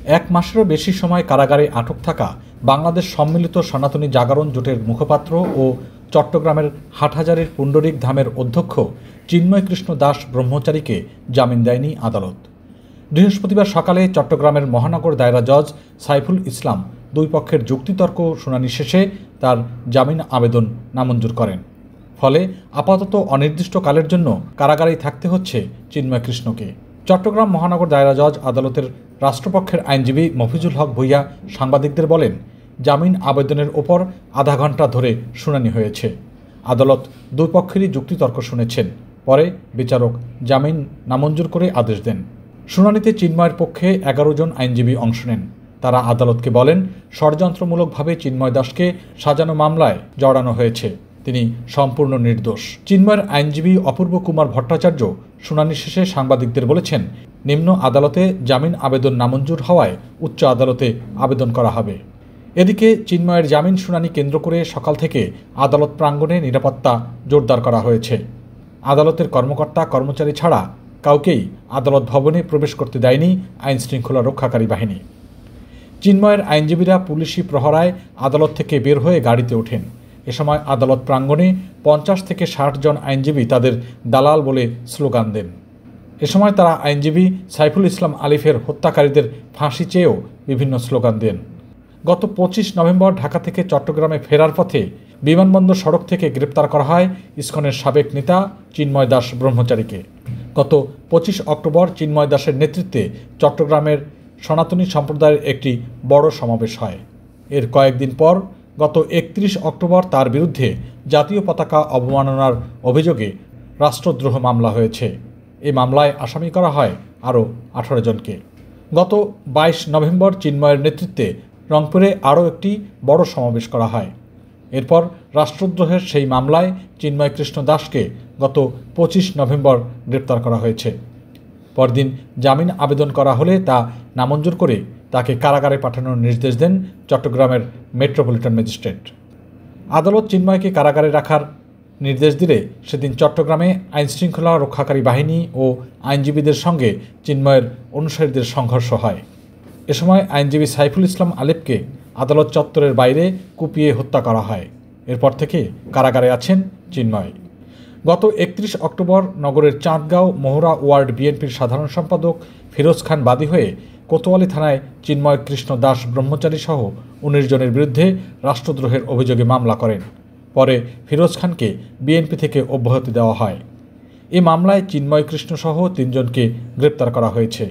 এক মাসেরও বেশি সময় কারাগারে আটক থাকা বাংলাদেশ সম্মিলিত সনাতনী জাগরণ জোটের মুখপাত্র ও চট্টগ্রামের হাটহাজারীর পুণ্ডরিক ধামের অধ্যক্ষ চিন্ময় কৃষ্ণ দাস ব্রহ্মচারীকে জামিন দেয়নি আদালত। বৃহস্পতিবার সকালে চট্টগ্রামের মহানগর দায়রা জজ সাইফুল ইসলাম দুই পক্ষের যুক্তিতর্ক শুনানি শেষে তার জামিন আবেদন নামঞ্জুর করেন। ফলে আপাতত অনির্দিষ্টকালের জন্য কারাগারেই থাকতে হচ্ছে চিন্ময় কৃষ্ণকে। চট্টগ্রাম মহানগর দায়রা জজ আদালতের রাষ্ট্রপক্ষের আইনজীবী মফিজুল হক ভূঁইয়া সাংবাদিকদের বলেন, জামিন আবেদনের ওপর আধা ঘন্টা ধরে শুনানি হয়েছে। আদালত দুই পক্ষেরই যুক্তিতর্ক শুনেছেন। পরে বিচারক জামিন নামঞ্জুর করে আদেশ দেন। শুনানিতে চিন্ময়ের পক্ষে 11 জন আইনজীবী অংশ নেন। তারা আদালতকে বলেন, ষড়যন্ত্রমূলকভাবে চিন্ময় দাসকে সাজানো মামলায় জড়ানো হয়েছে, তিনি সম্পূর্ণ নির্দোষ। চিন্ময়ের আইনজীবী অপূর্ব কুমার ভট্টাচার্য শুনানি শেষে সাংবাদিকদের বলেছেন, নিম্ন আদালতে জামিন আবেদন নামঞ্জুর হওয়ায় উচ্চ আদালতে আবেদন করা হবে। এদিকে চিন্ময়ের জামিন শুনানি কেন্দ্র করে সকাল থেকে আদালত প্রাঙ্গণে নিরাপত্তা জোরদার করা হয়েছে। আদালতের কর্মকর্তা কর্মচারী ছাড়া কাউকেই আদালত ভবনে প্রবেশ করতে দেয়নি আইনশৃঙ্খলা রক্ষাকারী বাহিনী। চিন্ময়ের আইনজীবীরা পুলিশি প্রহরায় আদালত থেকে বের হয়ে গাড়িতে ওঠেন। এ সময় আদালত প্রাঙ্গণে 50 থেকে 60 জন আইনজীবী তাদের দালাল বলে স্লোগান দেন। এ সময় তারা আইনজীবী সাইফুল ইসলাম আলিফের হত্যাকারীদের ফাঁসি চেয়েও বিভিন্ন স্লোগান দেন। গত 25 নভেম্বর ঢাকা থেকে চট্টগ্রামে ফেরার পথে বিমানবন্দর সড়ক থেকে গ্রেপ্তার করা হয় ইসকনের সাবেক নেতা চিন্ময় দাস ব্রহ্মচারীকে। গত 25 অক্টোবর চিন্ময় দাসের নেতৃত্বে চট্টগ্রামের সনাতনী সম্প্রদায়ের একটি বড় সমাবেশ হয়। এর কয়েকদিন পর গত 31 অক্টোবর তার বিরুদ্ধে জাতীয় পতাকা অবমাননার অভিযোগে রাষ্ট্রদ্রোহ মামলা হয়েছে। এই মামলায় আসামি করা হয় আরও 18 জনকে। গত 22 নভেম্বর চিন্ময়ের নেতৃত্বে রংপুরে আরও একটি বড় সমাবেশ করা হয়। এরপর রাষ্ট্রদ্রোহের সেই মামলায় চিন্ময় কৃষ্ণ দাসকে গত 25 নভেম্বর গ্রেপ্তার করা হয়েছে। পরদিন জামিন আবেদন করা হলে তা নামঞ্জুর করে তাকে কারাগারে পাঠানোর নির্দেশ দেন চট্টগ্রামের মেট্রোপলিটন ম্যাজিস্ট্রেট। আদালত চিন্ময়কে কারাগারে রাখার নির্দেশ দিলে সেদিন চট্টগ্রামে আইনশৃঙ্খলা রক্ষাকারী বাহিনী ও আইনজীবীদের সঙ্গে চিন্ময়ের অনুসারীদের সংঘর্ষ হয়। এ সময় আইনজীবী সাইফুল ইসলাম আলিফকে আদালত চত্বরের বাইরে কুপিয়ে হত্যা করা হয়। এরপর থেকে কারাগারে আছেন চিন্ময়। গত 31 অক্টোবর নগরের চাঁদগাঁও মহুরা ওয়ার্ড বিএনপির সাধারণ সম্পাদক ফিরোজ খান বাদী হয়ে কোতোয়ালি থানায় চিন্ময় কৃষ্ণ দাস ব্রহ্মচারী সহ 19 জনের বিরুদ্ধে রাষ্ট্রদ্রোহের অভিযোগে মামলা করেন। পরে ফিরোজ খানকে বিএনপি থেকে অব্যাহতি দেওয়া হয়। এ মামলায় চিন্ময় কৃষ্ণ সহ 3 জনকে গ্রেপ্তার করা হয়েছে।